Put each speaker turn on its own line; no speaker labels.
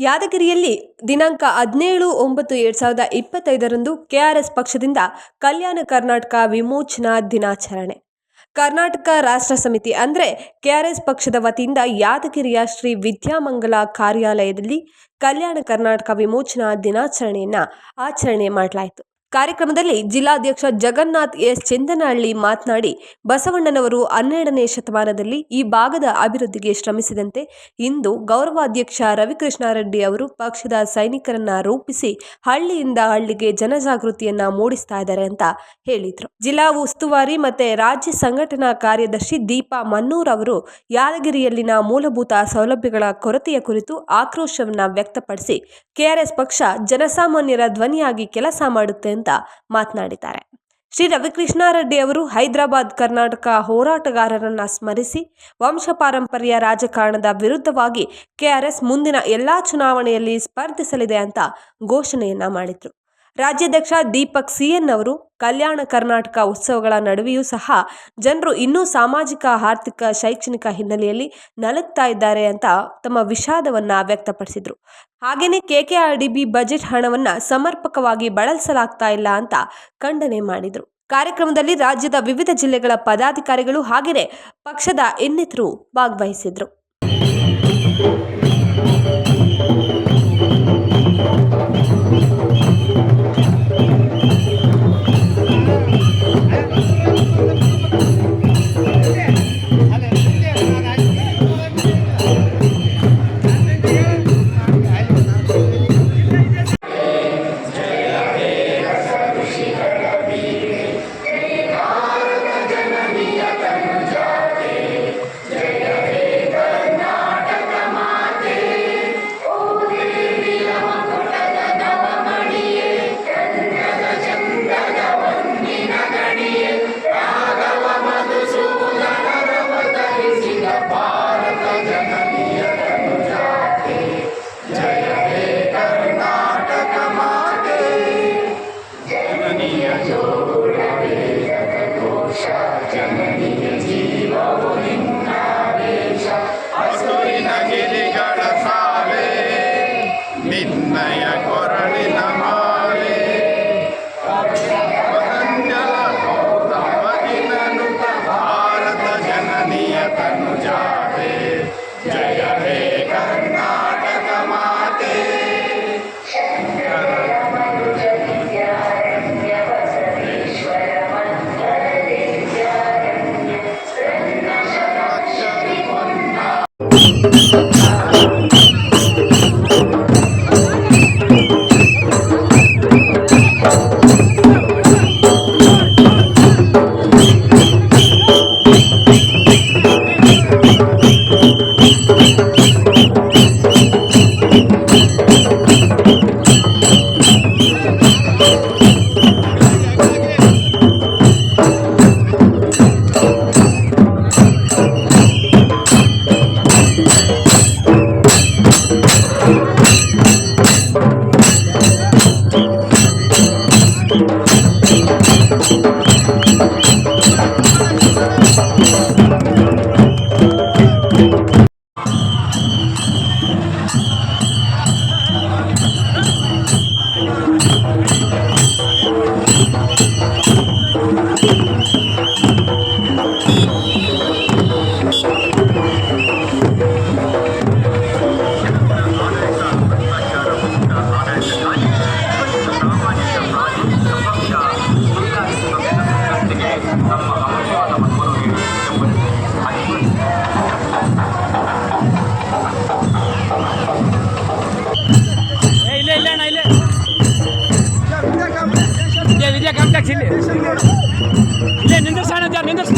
ಯಾದಗಿರಿಯಲ್ಲಿ ದಿನಾಂಕ 17/9/2025 ಕೆಆರ್ಎಸ್ ಪಕ್ಷದಿಂದ ಕಲ್ಯಾಣ ಕರ್ನಾಟಕ ವಿಮೋಚನಾ ದಿನಾಚರಣೆ. ಕರ್ನಾಟಕ ರಾಷ್ಟ್ರ ಸಮಿತಿ ಅಂದರೆ ಕೆಆರ್ಎಸ್ ಪಕ್ಷದ ವತಿಯಿಂದ ಯಾದಗಿರಿಯ ಶ್ರೀ ವಿದ್ಯಾಮಂಗಲ ಕಾರ್ಯಾಲಯದಲ್ಲಿ ಕಲ್ಯಾಣ ಕರ್ನಾಟಕ ವಿಮೋಚನಾ ದಿನಾಚರಣೆಯನ್ನು ಆಚರಣೆ ಮಾಡಲಾಯಿತು. ಕಾರ್ಯಕ್ರಮದಲ್ಲಿ ಜಿಲ್ಲಾಧ್ಯಕ್ಷ ಜಗನ್ನಾಥ್ ಎಸ್ ಚಂದನಹಳ್ಳಿ ಮಾತನಾಡಿ, ಬಸವಣ್ಣನವರು 12ನೇ ಶತಮಾನದಲ್ಲಿ ಈ ಭಾಗದ ಅಭಿವೃದ್ಧಿಗೆ ಶ್ರಮಿಸಿದಂತೆ ಇಂದು ಗೌರವಾಧ್ಯಕ್ಷ ರವಿಕೃಷ್ಣಾರೆಡ್ಡಿ ಅವರು ಪಕ್ಷದ ಸೈನಿಕರನ್ನ ರೂಪಿಸಿ ಹಳ್ಳಿಯಿಂದ ಹಳ್ಳಿಗೆ ಜನಜಾಗೃತಿಯನ್ನ ಮೂಡಿಸ್ತಾ ಇದ್ದಾರೆ ಅಂತ ಹೇಳಿದ್ರು. ಜಿಲ್ಲಾ ಉಸ್ತುವಾರಿ ಮತ್ತೆ ರಾಜ್ಯ ಸಂಘಟನಾ ಕಾರ್ಯದರ್ಶಿ ದೀಪಾ ಮನ್ನೂರ್ ಅವರು ಯಾದಗಿರಿಯಲ್ಲಿನ ಮೂಲಭೂತ ಸೌಲಭ್ಯಗಳ ಕೊರತೆಯ ಕುರಿತು ಆಕ್ರೋಶವನ್ನ ವ್ಯಕ್ತಪಡಿಸಿ ಕೆಆರ್ಎಸ್ ಪಕ್ಷ ಜನಸಾಮಾನ್ಯರ ಧ್ವನಿಯಾಗಿ ಕೆಲಸ ಮಾಡುತ್ತೆ ಅಂತ ಮಾತನಾಡಿದ್ದಾರೆ. ಶ್ರೀ ರವಿಕೃಷ್ಣಾರೆಡ್ಡಿ ಅವರು ಹೈದರಾಬಾದ್ ಕರ್ನಾಟಕ ಹೋರಾಟಗಾರರನ್ನ ಸ್ಮರಿಸಿ ವಂಶಪಾರಂಪರ್ಯ ರಾಜಕಾರಣದ ವಿರುದ್ಧವಾಗಿ ಕೆಆರ್ಎಸ್ ಮುಂದಿನ ಎಲ್ಲಾ ಚುನಾವಣೆಯಲ್ಲಿ ಸ್ಪರ್ಧಿಸಲಿದೆ ಅಂತ ಘೋಷಣೆಯನ್ನ ಮಾಡಿದ್ರು. ರಾಜ್ಯಾಧ್ಯಕ್ಷ ದೀಪಕ್ ಸಿಎನ್ ಅವರು ಕಲ್ಯಾಣ ಕರ್ನಾಟಕ ಉತ್ಸವಗಳ ನಡುವೆಯೂ ಸಹ ಜನರು ಇನ್ನೂ ಸಾಮಾಜಿಕ, ಆರ್ಥಿಕ, ಶೈಕ್ಷಣಿಕ ಹಿನ್ನೆಲೆಯಲ್ಲಿ ನಲುಗ್ತಾ ಇದ್ದಾರೆ ಅಂತ ತಮ್ಮ ವಿಷಾದವನ್ನ ವ್ಯಕ್ತಪಡಿಸಿದ್ರು. ಹಾಗೇನೆ ಕೆಕೆಆರ್ಡಿಬಿ ಬಜೆಟ್ ಹಣವನ್ನ ಸಮರ್ಪಕವಾಗಿ ಬಳಸಲಾಗ್ತಾ ಇಲ್ಲ ಅಂತ ಖಂಡನೆ ಮಾಡಿದ್ರು. ಕಾರ್ಯಕ್ರಮದಲ್ಲಿ ರಾಜ್ಯದ ವಿವಿಧ ಜಿಲ್ಲೆಗಳ ಪದಾಧಿಕಾರಿಗಳು ಹಾಗೆಯೇ ಪಕ್ಷದ ಇನ್ನಿತರರು ಭಾಗವಹಿಸಿದ್ರು.
ವಿದ್ಯಾ ಕಾಂಪ್ಲೆಕ್ಸ್ ಇಲ್ಲಿ ನಿಂದಿರ್ಸೋಣ ನಿಂದಿರ್ಸ